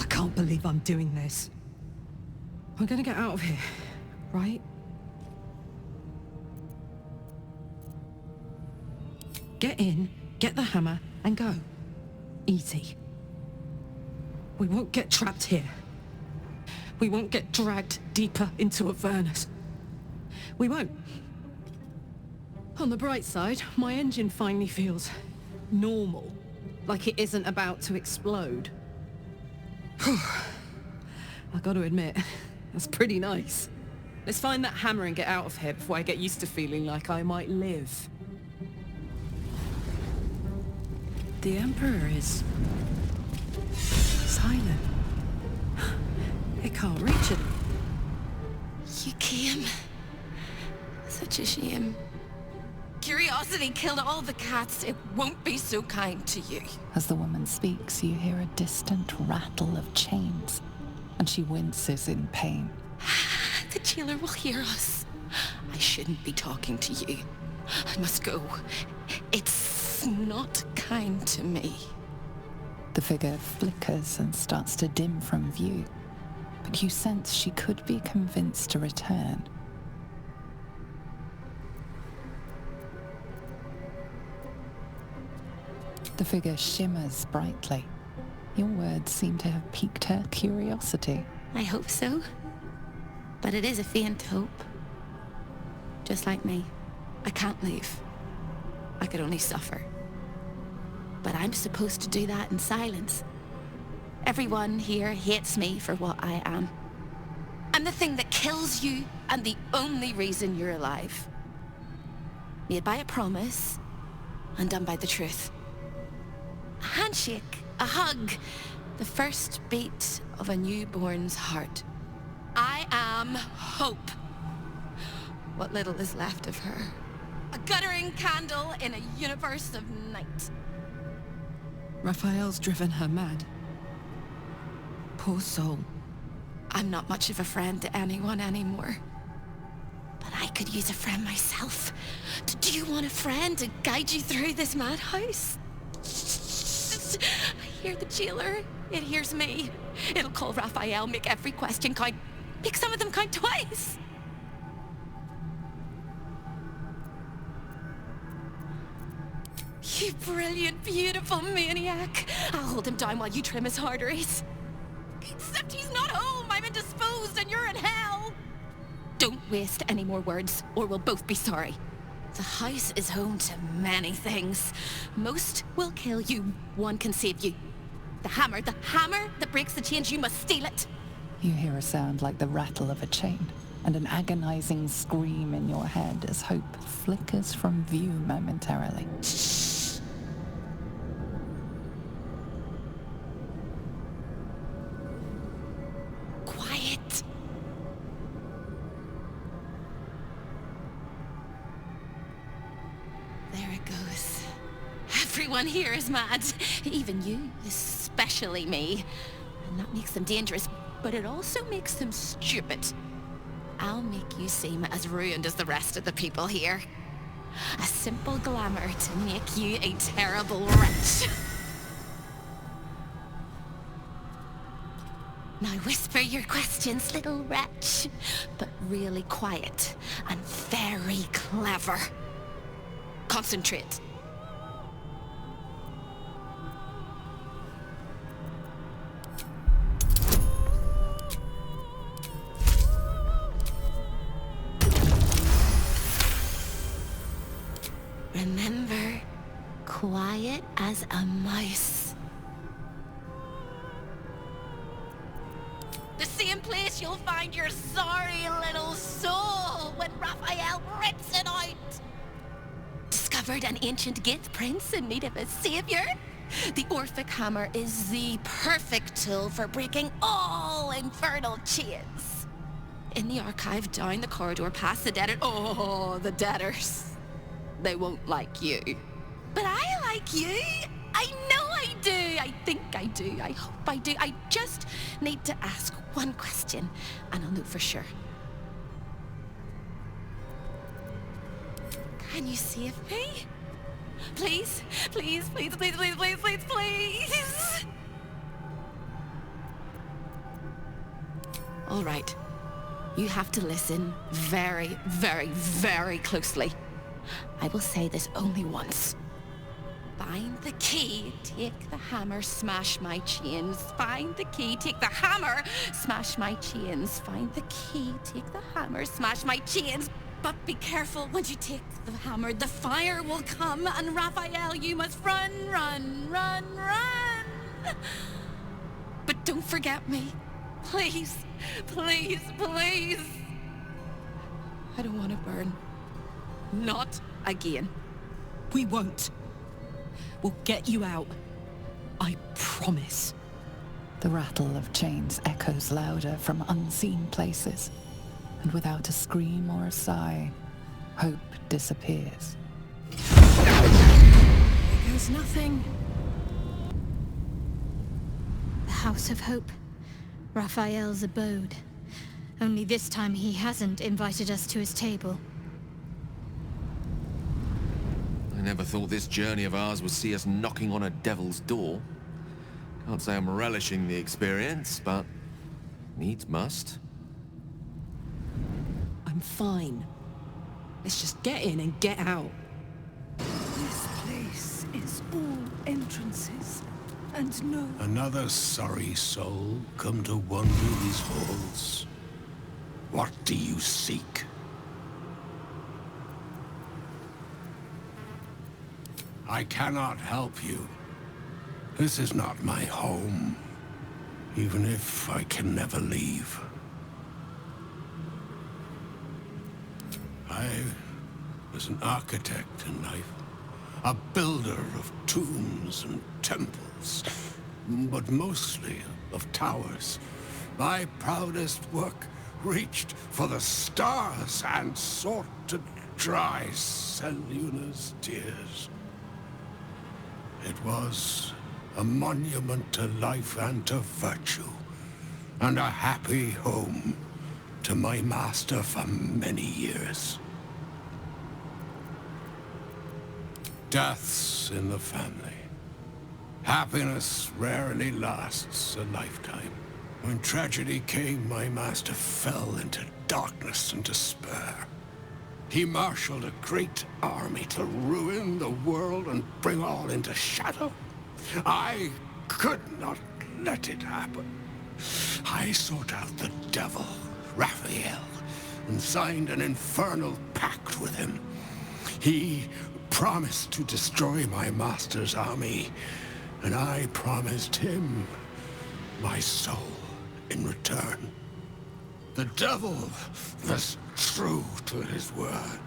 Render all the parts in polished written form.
I can't believe I'm doing this. We're gonna get out of here, right? Get in, get the hammer, and go. Easy. We won't get trapped here. We won't get dragged deeper into Avernus. We won't. On the bright side, my engine finally feels normal. Like it isn't about to explode. I gotta admit, that's pretty nice. Let's find that hammer and get out of here before I get used to feeling like I might live. The Emperor is silent. It can't reach it. You came. Such a shame. Curiosity killed all the cats. It won't be so kind to you. As the woman speaks, you hear a distant rattle of chains, and she winces in pain. The jailer will hear us. I shouldn't be talking to you. I must go. It's not kind to me. The figure flickers and starts to dim from view, but you sense she could be convinced to return. The figure shimmers brightly. Your words seem to have piqued her curiosity. I hope so. But it is a faint hope. Just like me. I can't leave. I could only suffer. But I'm supposed to do that in silence. Everyone here hates me for what I am. I'm the thing that kills you and the only reason you're alive. Made by a promise and done by the truth. A handshake, a hug, the first beat of a newborn's heart. I am hope. What little is left of her. A guttering candle in a universe of night. Raphael's driven her mad. Poor soul. I'm not much of a friend to anyone anymore. But I could use a friend myself. Do you want a friend to guide you through this madhouse? I hear the jailer. It hears me. It'll call Raphael, make every question count. Make some of them count twice. You brilliant, beautiful maniac. I'll hold him down while you trim his arteries. Except he's not home. I'm indisposed and you're in hell. Don't waste any more words, or we'll both be sorry. The house is home to many things. Most will kill you. One can save you. The hammer that breaks the chains, you must steal it. You hear a sound like the rattle of a chain, and an agonizing scream in your head as hope flickers from view momentarily. Quiet. There it goes. Everyone here is mad. Even you, especially me. And that makes them dangerous, but it also makes them stupid. I'll make you seem as ruined as the rest of the people here. A simple glamour to make you a terrible wretch. Now whisper your questions, little wretch. But really quiet and very clever. Concentrate. Remember, quiet as a mouse. The same place you'll find your sorry little soul when Raphael rips it out. Discovered an ancient Gith prince in need of a savior? The Orphic Hammer is the perfect tool for breaking all infernal chains. In the archive, down the corridor, past the debtor. Oh, the debtors. They won't like you. But I like you. I know I do. I think I do. I hope I do. I just need to ask one question, and I'll know for sure. Can you save me? Please? Please, please, please, please, please, please, please. All right. You have to listen very, very, very closely. I will say this only once. Find the key, take the hammer, smash my chains. Find the key, take the hammer, smash my chains. Find the key, take the hammer, smash my chains. But be careful when you take the hammer. The fire will come, and Raphael, you must run, run, run, run. But don't forget me. Please, please, please. I don't want to burn. Not again. We won't. We'll get you out. I promise. The rattle of chains echoes louder from unseen places, and without a scream or a sigh, hope disappears. There goes nothing. The House of Hope. Raphael's abode. Only this time he hasn't invited us to his table. I never thought this journey of ours would see us knocking on a devil's door. Can't say I'm relishing the experience, but needs must. I'm fine. Let's just get in and get out. This place is all entrances, and no... Another sorry soul come to wander these halls. What do you seek? I cannot help you. This is not my home, even if I can never leave. I was an architect in life, a builder of tombs and temples, but mostly of towers. My proudest work reached for the stars and sought to dry Selûne's tears. It was a monument to life and to virtue, and a happy home to my master for many years. Deaths in the family. Happiness rarely lasts a lifetime. When tragedy came, my master fell into darkness and despair. He marshaled a great army to ruin the world and bring all into shadow. I could not let it happen. I sought out the devil, Raphael, and signed an infernal pact with him. He promised to destroy my master's army, and I promised him my soul in return. The devil was true to his word.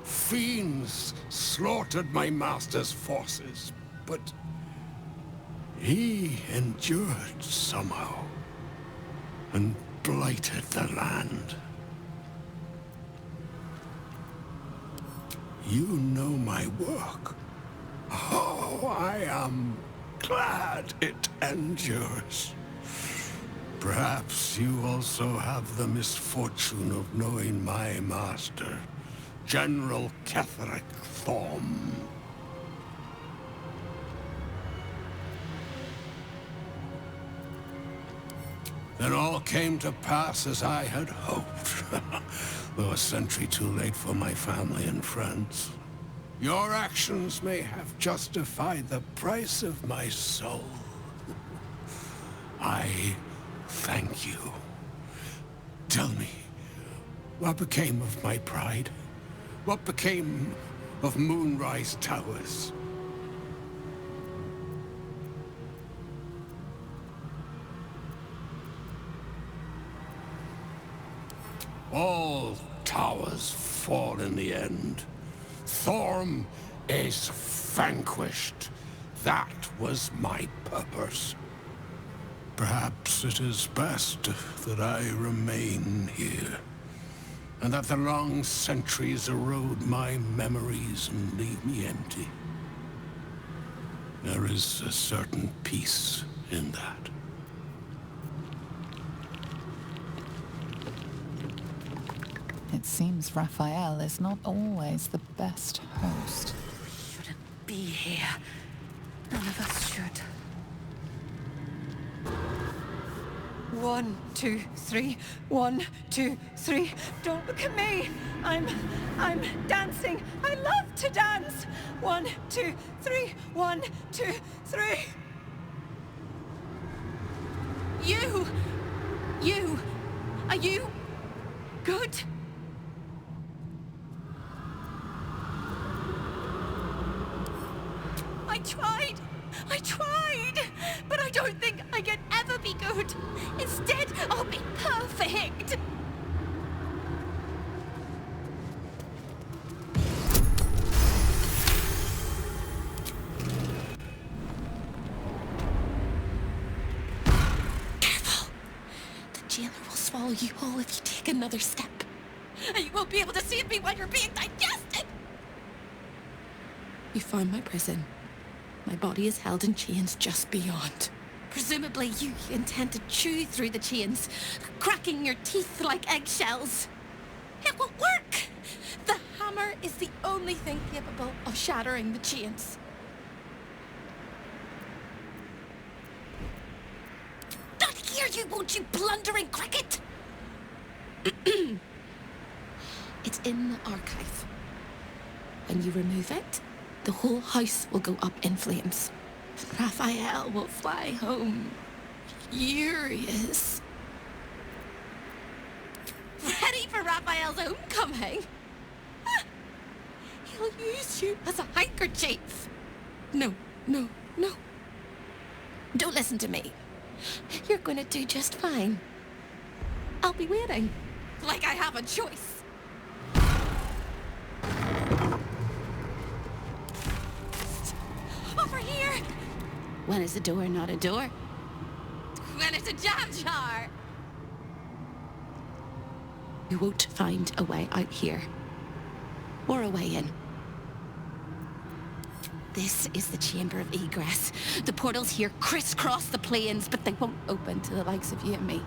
Fiends slaughtered my master's forces, but he endured somehow and blighted the land. You know my work. Oh, I am glad it endures. Perhaps you also have the misfortune of knowing my master, General Ketheric Thorm. Then all came to pass as I had hoped, though a century too late for my family and friends. Your actions may have justified the price of my soul. I thank you. Tell me, what became of my pride? What became of Moonrise Towers? All towers fall in the end. Thorm is vanquished. That was my purpose. Perhaps it is best that I remain here, and that the long centuries erode my memories and leave me empty. There is a certain peace in that. It seems Raphael is not always the best host. Shouldn't be here. None of us should. 1, 2, 3. 1, 2, 3. Don't look at me. I'm dancing. I love to dance. 1, 2, 3. 1, 2, 3. You! Are you good? I tried, but I don't think I can ever be good. Instead, I'll be perfect. Careful! The jailer will swallow you whole if you take another step. And you won't be able to save me while you're being digested! You found my prison. My body is held in chains just beyond. Presumably you intend to chew through the chains, cracking your teeth like eggshells. It will work! The hammer is the only thing capable of shattering the chains. Not here, you won't, you blundering cricket! It's in the archive. When you remove it, the whole house will go up in flames. Raphael will fly home, furious. Ready for Raphael's homecoming? He'll use you as a handkerchief. No. Don't listen to me. You're going to do just fine. I'll be waiting, like I have a choice. Over here! When is a door not a door? When it's a jam jar! You won't find a way out here. Or a way in. This is the chamber of egress. The portals here crisscross the plains, but they won't open to the likes of you and me.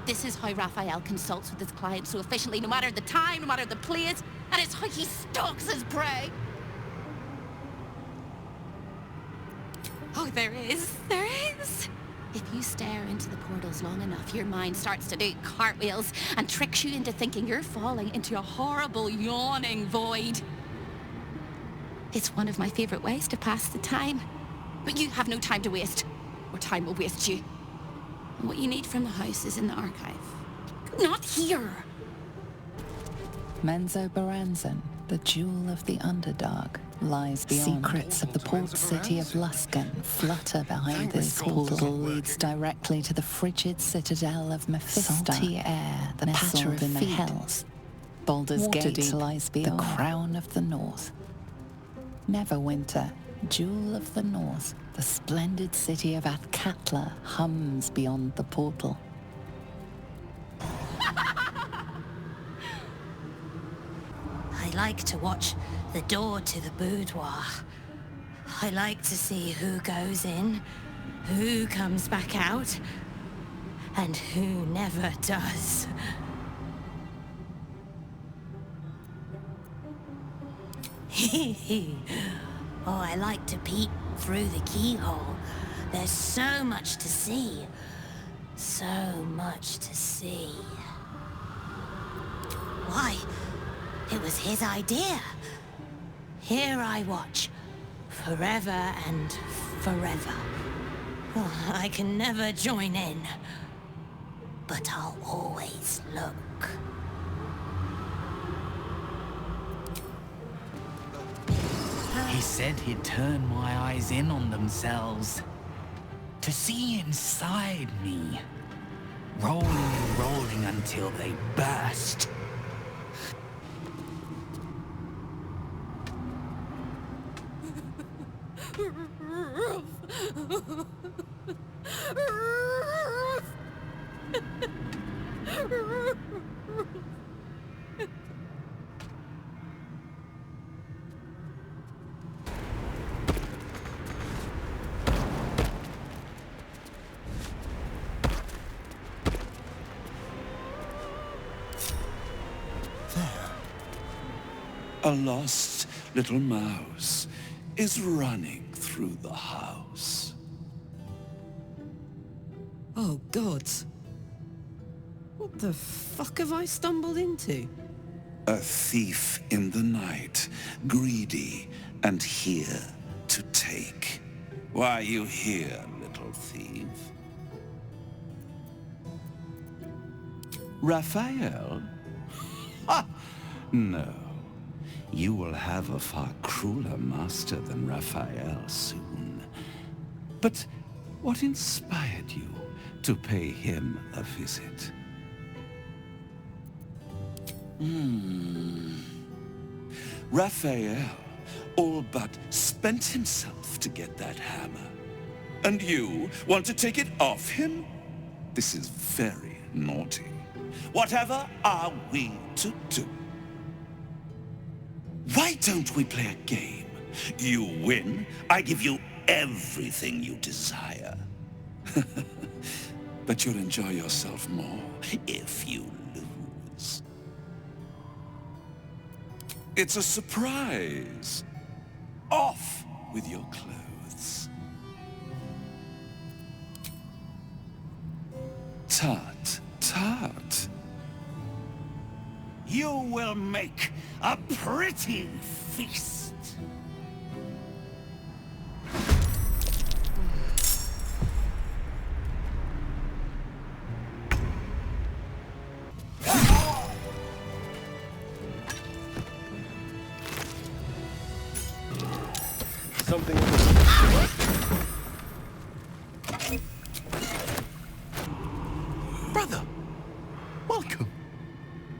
This is how Raphael consults with his clients so efficiently, no matter the time, no matter the place, and it's how he stalks his prey. Oh, there is. If you stare into the portals long enough, your mind starts to do cartwheels and tricks you into thinking you're falling into a horrible, yawning void. It's one of my favorite ways to pass the time. But you have no time to waste, or time will waste you. And what you need from the house is in the archive. Not here! Menzoberranzan, the jewel of the Underdark, lies beyond. Secrets of the port city of Luskan flutter behind this portal. Leads directly to the frigid citadel of Mephisto. Salty air, the patter of in the hells. Baldur's Gate lies beyond. The crown of the north. Neverwinter, jewel of the north, the splendid city of Atkatla hums beyond the portal. I like to watch the door to the boudoir. I like to see who goes in, who comes back out, and who never does. Oh, I like to peek through the keyhole. There's so much to see. So much to see. Why? It was his idea. Here I watch, forever and forever. Oh, I can never join in, but I'll always look. He said he'd turn my eyes in on themselves. To see inside me. Rolling and rolling until they burst. A lost little mouse is running through the house. Oh, gods. The fuck have I stumbled into? A thief in the night, greedy and here to take. Why are you here, little thief? Raphael? Ha! No. You will have a far crueler master than Raphael soon. But what inspired you to pay him a visit? Raphael all but spent himself to get that hammer. And you want to take it off him? This is very naughty. Whatever are we to do? Why don't we play a game? You win, I give you everything you desire. But you'll enjoy yourself more if you lose. It's a surprise. Off with your clothes. Tut, tut. You will make a pretty feast. Something. Brother, welcome.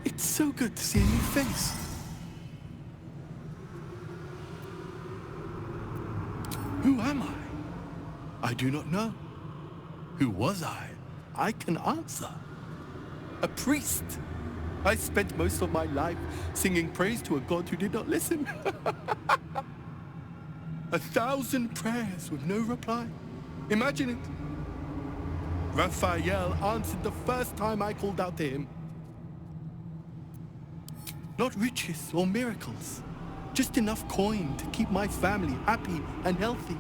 It's so good to see a new face. Who am I? I do not know. Who was I? I can answer. A priest. I spent most of my life singing praise to a god who did not listen. 1,000 prayers with no reply. Imagine it. Raphael answered the first time I called out to him. Not riches or miracles, just enough coin to keep my family happy and healthy.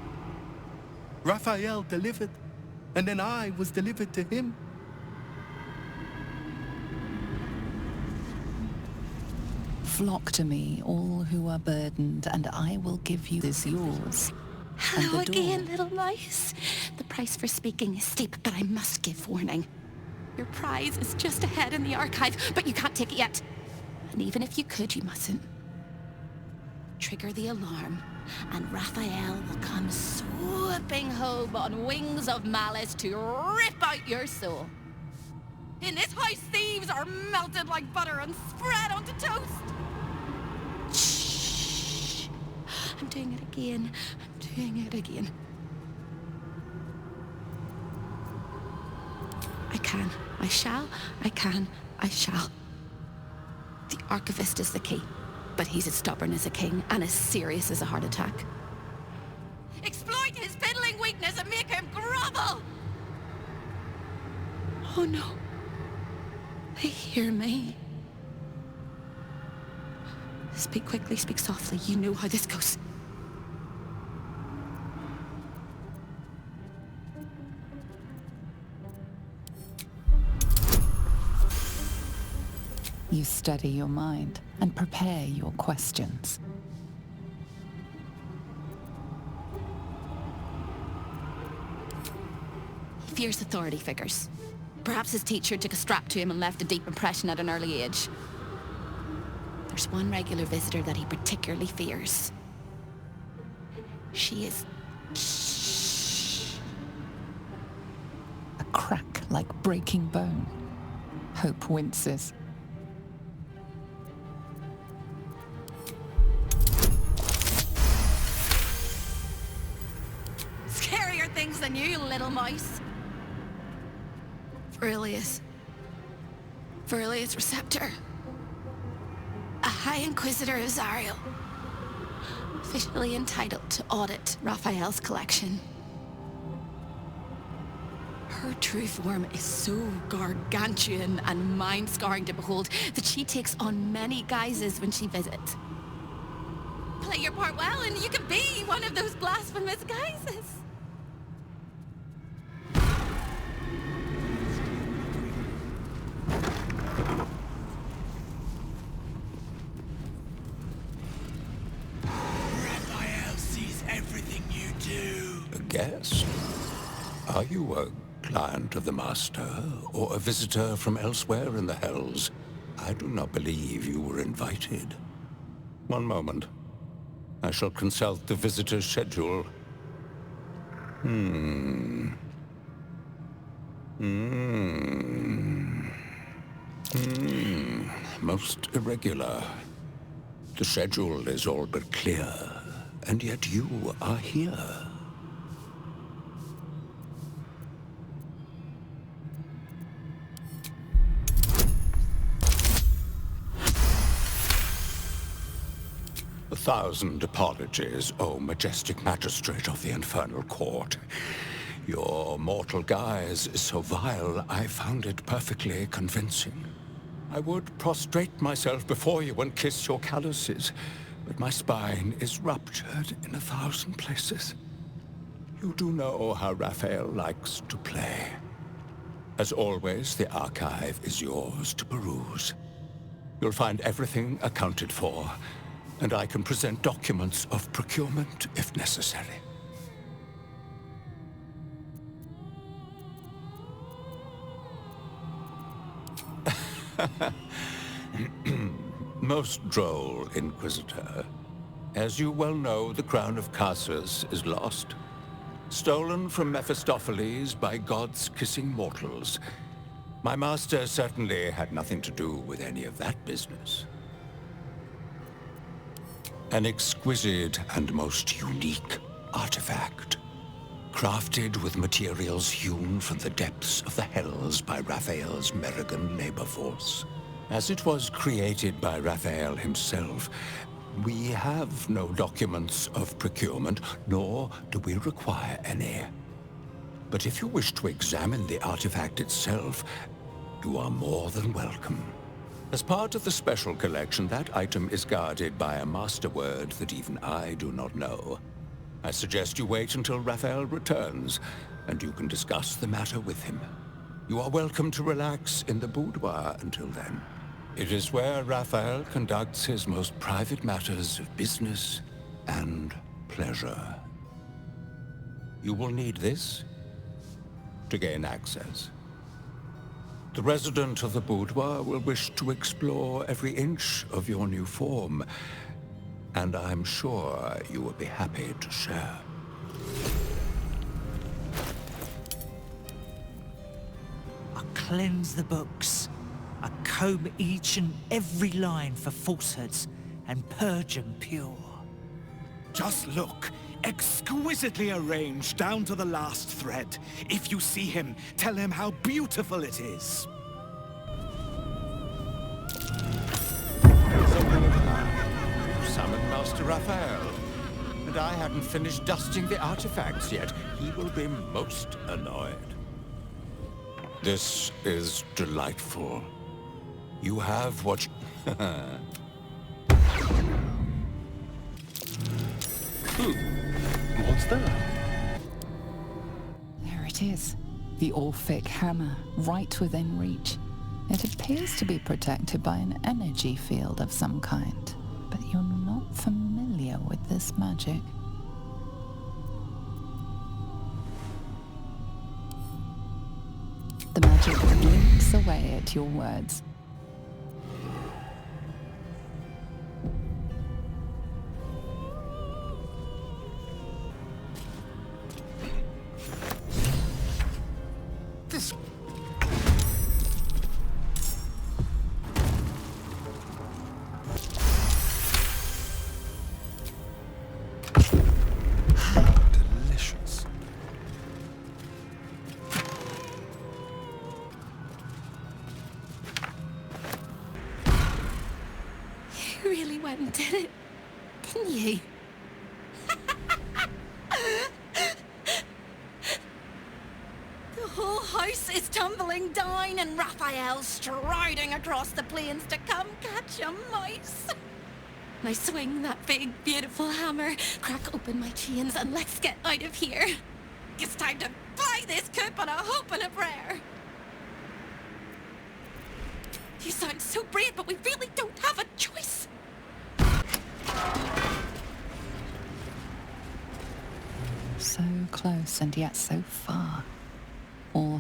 Raphael delivered, and then I was delivered to him. Flock to me, all who are burdened, and I will give you is yours. Hello again, little mice. The price for speaking is steep, but I must give warning. Your prize is just ahead in the archive, but you can't take it yet. And even if you could, you mustn't. Trigger the alarm, and Raphael will come swooping home on wings of malice to rip out your soul. In this house, thieves are melted like butter and spread onto toast. Shh. I'm doing it again. I'm doing it again. I can. I shall. I can. I shall. The archivist is the key, but he's as stubborn as a king and as serious as a heart attack. Exploit his fiddling weakness and make him grovel! Oh no. They hear me. Speak quickly, speak softly. You know how this goes. You steady your mind and prepare your questions. He fears authority figures. Perhaps his teacher took a strap to him and left a deep impression at an early age. There's one regular visitor that he particularly fears. She is... Shh. A crack like breaking bone. Hope winces. Scarier things than you, little mouse. Verilius Receptor. A High Inquisitor of Zariel. Officially entitled to audit Raphael's collection. Her true form is so gargantuan and mind-scarring to behold that she takes on many guises when she visits. Play your part well and you can be one of those blasphemous guises. Are you a client of the Master, or a visitor from elsewhere in the Hells? I do not believe you were invited. One moment. I shall consult the visitor's schedule. Most irregular. The schedule is all but clear, and yet you are here. A thousand apologies, O majestic magistrate of the Infernal Court. Your mortal guise is so vile, I found it perfectly convincing. I would prostrate myself before you and kiss your calluses, but my spine is ruptured in 1,000 places. You do know how Raphael likes to play. As always, the archive is yours to peruse. You'll find everything accounted for, and I can present documents of procurement if necessary. Most droll, Inquisitor. As you well know, the crown of Casus is lost. Stolen from Mephistopheles by gods kissing mortals. My master certainly had nothing to do with any of that business. An exquisite and most unique artifact. Crafted with materials hewn from the depths of the Hells by Raphael's Merrigan labor force. As it was created by Raphael himself, we have no documents of procurement, nor do we require any. But if you wish to examine the artifact itself, you are more than welcome. As part of the special collection, that item is guarded by a master word that even I do not know. I suggest you wait until Raphael returns, and you can discuss the matter with him. You are welcome to relax in the boudoir until then. It is where Raphael conducts his most private matters of business and pleasure. You will need this to gain access. The resident of the boudoir will wish to explore every inch of your new form, and I'm sure you will be happy to share. I cleanse the books. I comb each and every line for falsehoods and purge them pure. Just look. Exquisitely arranged down to the last thread. If you see him, tell him how beautiful it is. Summoned Master Raphael, and I hadn't finished dusting the artifacts yet. He will be most annoyed. This is delightful. You have what What's that? There it is. The Orphic hammer, right within reach. It appears to be protected by an energy field of some kind, but you're not familiar with this magic. The magic blinks away at your words. This... Delicious. You really went and did it, didn't you? The whole house is tumbling down and Raphael's striding across the plains to come catch a mouse. Now swing that big, beautiful hammer, crack open my chains, and let's get out of here. It's time to buy this coop on a hope and a prayer. You sound so brave, but we really don't have a choice. So close and yet so far.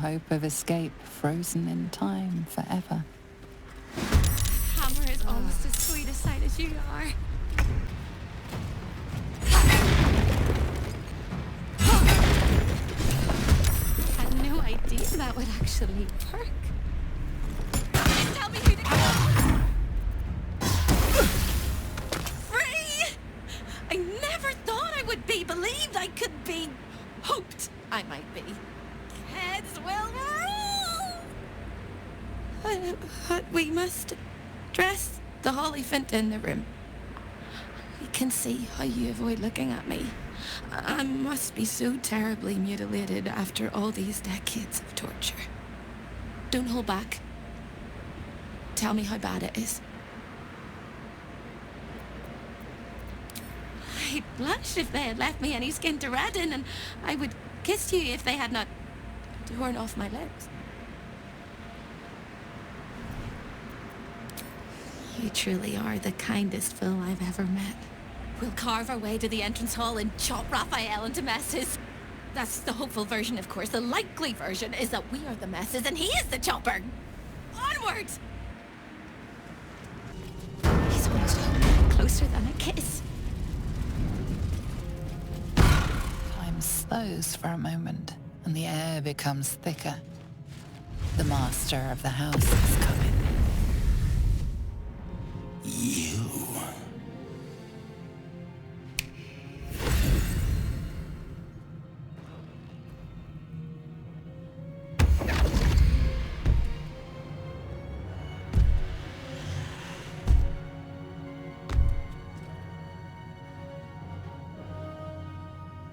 hope of escape frozen in time forever. Hammer is almost as sweet a sight as you are. I had no idea that would actually work. Please tell me who to kill! Free! I never thought I would be believed. I could be hoped I might be. Heads will roll! But we must dress the Hollyphant in the room. I can see how you avoid looking at me. I must be so terribly mutilated after all these decades of torture. Don't hold back. Tell me how bad it is. I'd blush if they had left me any skin to redden, and I would kiss you if they had not torn off my legs. You truly are the kindest fool I've ever met. We'll carve our way to the entrance hall and chop Raphael into messes. That's the hopeful version, of course. The likely version is that we are the messes and he is the chopper. Onward! He's almost home, closer than a kiss. Time slows for a moment, and the air becomes thicker. The master of the house is coming. You.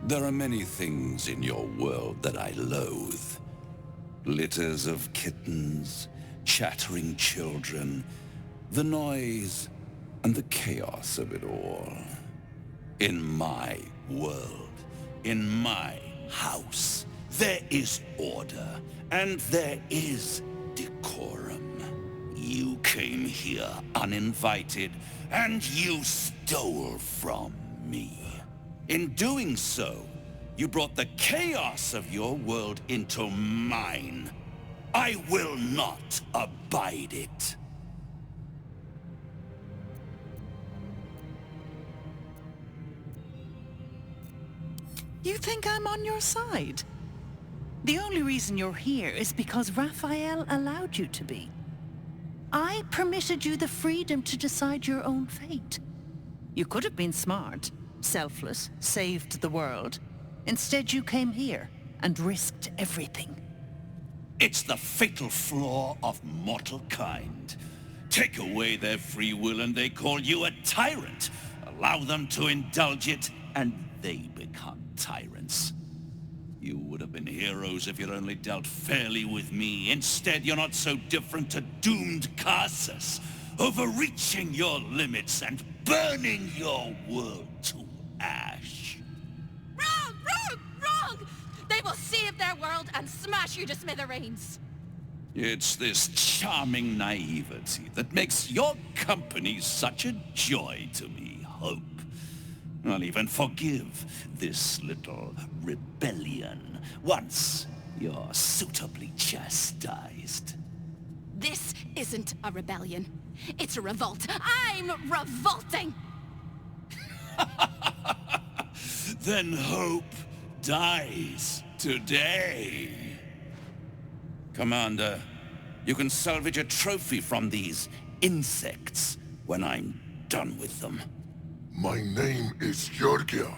There are many things in your world that I loathe. Litters of kittens, chattering children, the noise and the chaos of it all. In my world, in my house, there is order and there is decorum. You came here uninvited and you stole from me. In doing so, you brought the chaos of your world into mine. I will not abide it. You think I'm on your side? The only reason you're here is because Raphael allowed you to be. I permitted you the freedom to decide your own fate. You could have been smart, selfless, saved the world. Instead, you came here and risked everything. It's the fatal flaw of mortal kind. Take away their free will and they call you a tyrant. Allow them to indulge it and they become tyrants. You would have been heroes if you'd only dealt fairly with me. Instead, you're not so different to doomed Karsus, overreaching your limits and burning your world to ash. Wrong! Wrong! Wrong! They will save their world and smash you to smithereens. It's this charming naivety that makes your company such a joy to me, Hope. I'll even forgive this little rebellion once you're suitably chastised. This isn't a rebellion. It's a revolt. I'm revolting! Then Hope dies today. Commander, you can salvage a trophy from these insects when I'm done with them. My name is Georgia.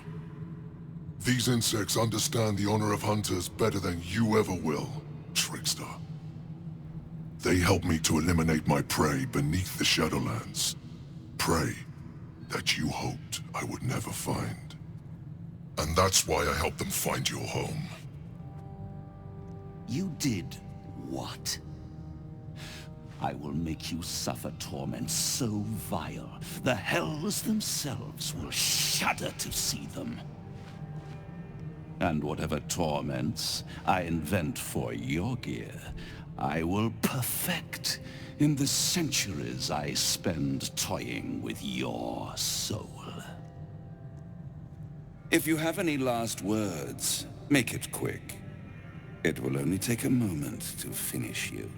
These insects understand the honor of hunters better than you ever will, trickster. They help me to eliminate my prey beneath the Shadowlands. Prey that you hoped I would never find. And that's why I helped them find your home. You did what? I will make you suffer torment so vile, the hells themselves will shudder to see them. And whatever torments I invent for your gear, I will perfect in the centuries I spend toying with your soul. If you have any last words, make it quick. It will only take a moment to finish you.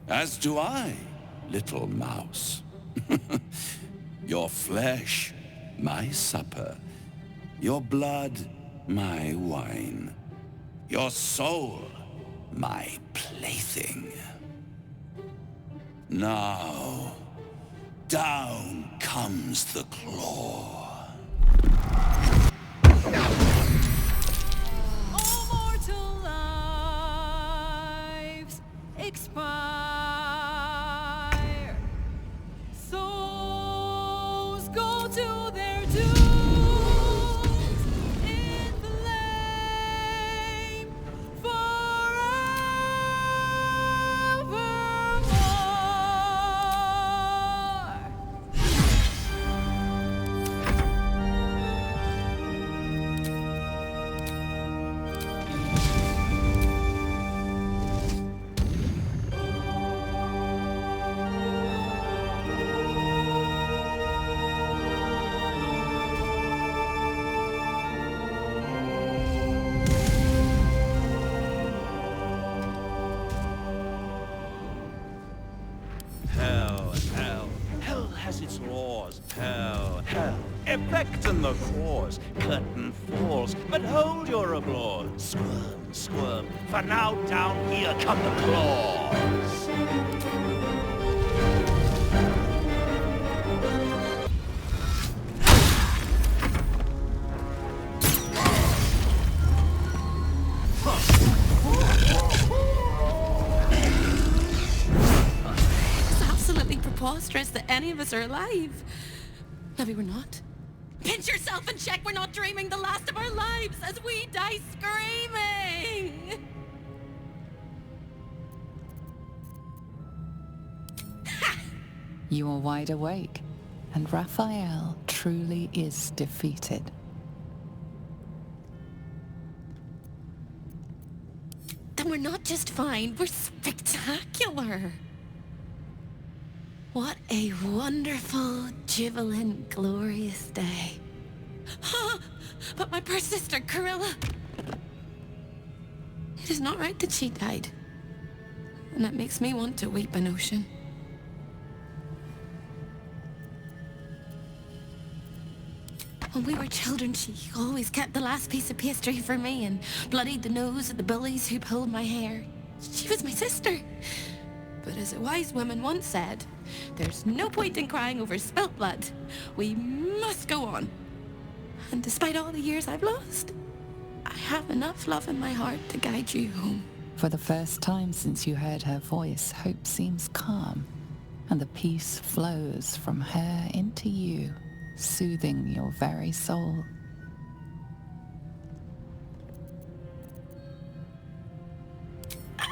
As do I, little mouse. Your flesh, my supper. Your blood, my wine. Your soul, my plaything. Now, down comes the claw. All mortal lives expire. Souls go to their dooms in flame forevermore. Hell, hell, hell has its laws. Hell, hell, effect and the cause. Curtain falls, but hold your applause. Squirm, squirm, for now down here come the claws. It's absolutely preposterous that any of us are alive. Maybe we're not. Pinch yourself and check we're not dreaming the last of our lives as we die screaming! You are wide awake, and Raphael truly is defeated. Then we're not just fine, we're spectacular! What a wonderful, jubilant, glorious day. But my poor sister, Corilla. It is not right that she died. And that makes me want to weep an ocean. When we were children, she always kept the last piece of pastry for me and bloodied the nose of the bullies who pulled my hair. She was my sister. But as a wise woman once said, there's no point in crying over spilt blood. We must go on. And despite all the years I've lost, I have enough love in my heart to guide you home. For the first time since you heard her voice, hope seems calm, and the peace flows from her into you, soothing your very soul.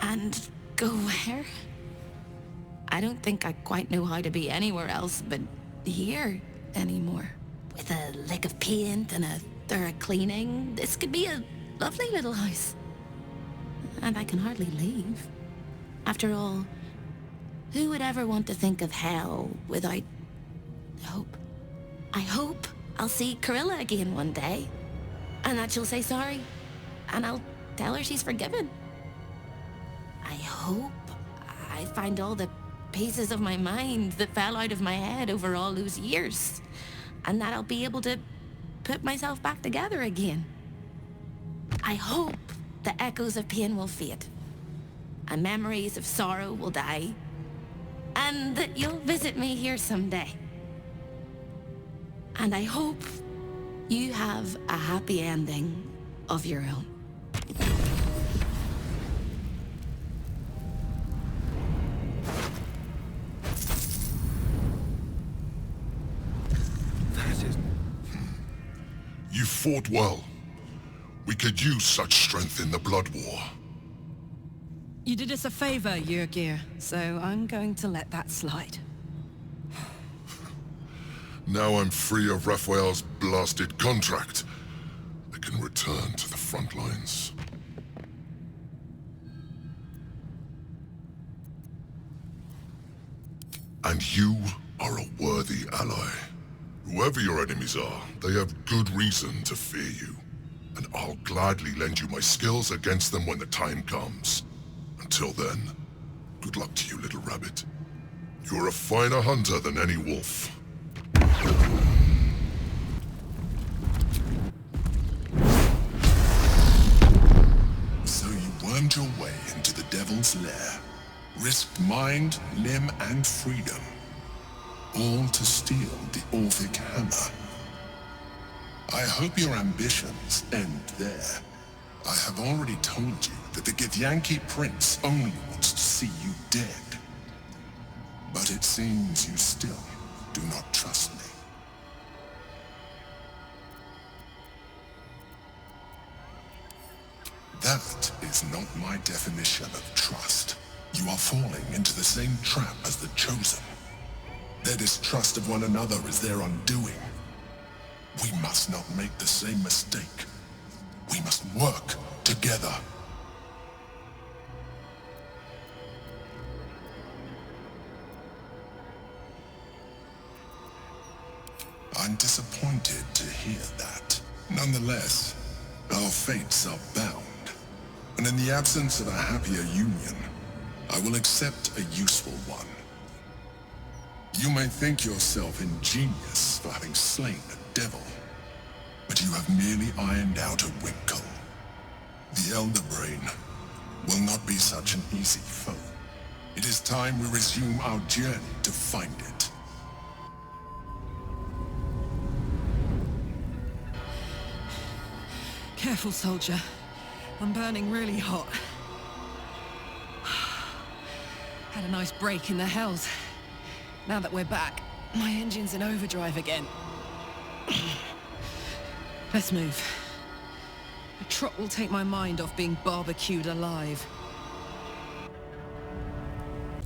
And go where? I don't think I quite know how to be anywhere else but here anymore. With a lick of paint and a thorough cleaning, this could be a lovely little house. And I can hardly leave. After all, who would ever want to think of hell without hope? I hope I'll see Corilla again one day, and that she'll say sorry, and I'll tell her she's forgiven. I hope I find all the pieces of my mind that fell out of my head over all those years, and that I'll be able to put myself back together again. I hope the echoes of pain will fade, and memories of sorrow will die, and that you'll visit me here someday. And I hope you have a happy ending of your own. You fought well. We could use such strength in the Blood War. You did us a favor, Yurgir, so I'm going to let that slide. Now I'm free of Raphael's blasted contract. I can return to the front lines. And you are a worthy ally. Whoever your enemies are, they have good reason to fear you. And I'll gladly lend you my skills against them when the time comes. Until then, good luck to you, little rabbit. You're a finer hunter than any wolf. So you wormed your way into the Devil's Lair, risked mind, limb, and freedom, all to steal the Orphic Hammer. I hope your ambitions end there. I have already told you that the Githyanki Prince only wants to see you dead. But it seems you still do not trust me. That is not my definition of trust. You are falling into the same trap as the Chosen. Their distrust of one another is their undoing. We must not make the same mistake. We must work together. I'm disappointed to hear that. Nonetheless, our fates are bound. And in the absence of a happier union, I will accept a useful one. You may think yourself ingenious for having slain a devil, but you have merely ironed out a wrinkle. The Elder Brain will not be such an easy foe. It is time we resume our journey to find it. Careful, soldier. I'm burning really hot. Had a nice break in the Hells. Now that we're back, my engine's in overdrive again. Let's move. A trot will take my mind off being barbecued alive.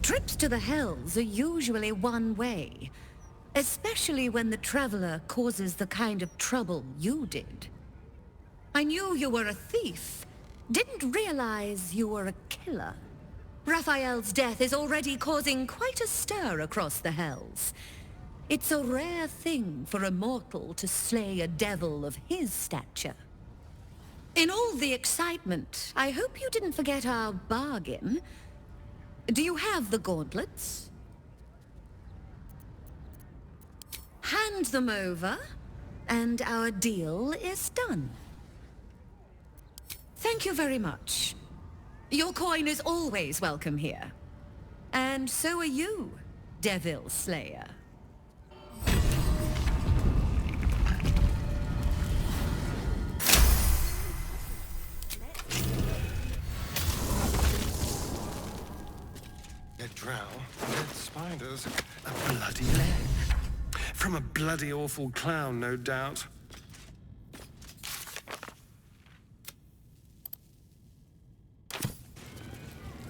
Trips to the Hells are usually one way, especially when the traveler causes the kind of trouble you did. I knew you were a thief, didn't realize you were a killer. Raphael's death is already causing quite a stir across the Hells. It's a rare thing for a mortal to slay a devil of his stature. In all the excitement, I hope you didn't forget our bargain. Do you have the gauntlets? Hand them over, and our deal is done. Thank you very much. Your coin is always welcome here. And so are you, Devil Slayer. A drow, dead spiders, a bloody leg. From a bloody awful clown, no doubt.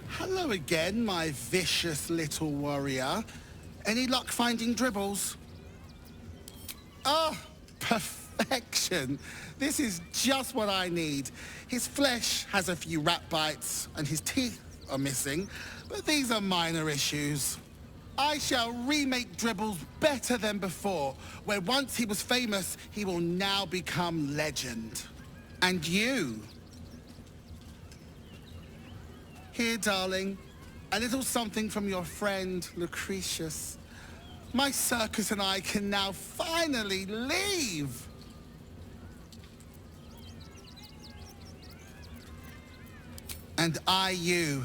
Hello again, my vicious little warrior. Any luck finding dribbles? Oh, perfection. This is just what I need. His flesh has a few rat bites and his teeth are missing, but these are minor issues. I shall remake Dribbles better than before, where once he was famous, he will now become legend. And you? Here, darling, a little something from your friend, Lucretius. My circus and I can now finally leave! And you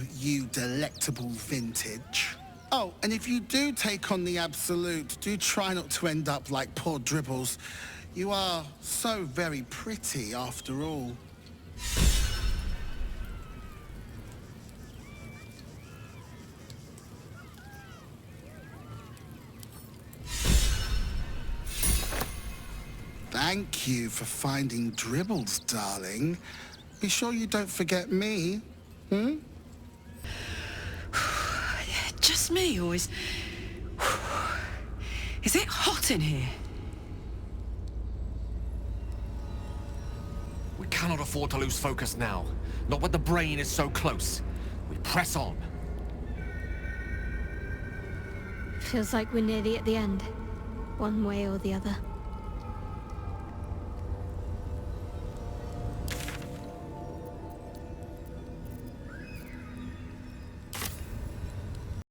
delectable vintage. Oh, and if you do take on the Absolute, do try not to end up like poor Dribbles. You are so very pretty after all. Thank you for finding Dribbles, darling. Be sure you don't forget me, hmm? Just me, or is it hot in here? We cannot afford to lose focus now. Not when the brain is so close. We press on. Feels like we're nearly at the end, one way or the other.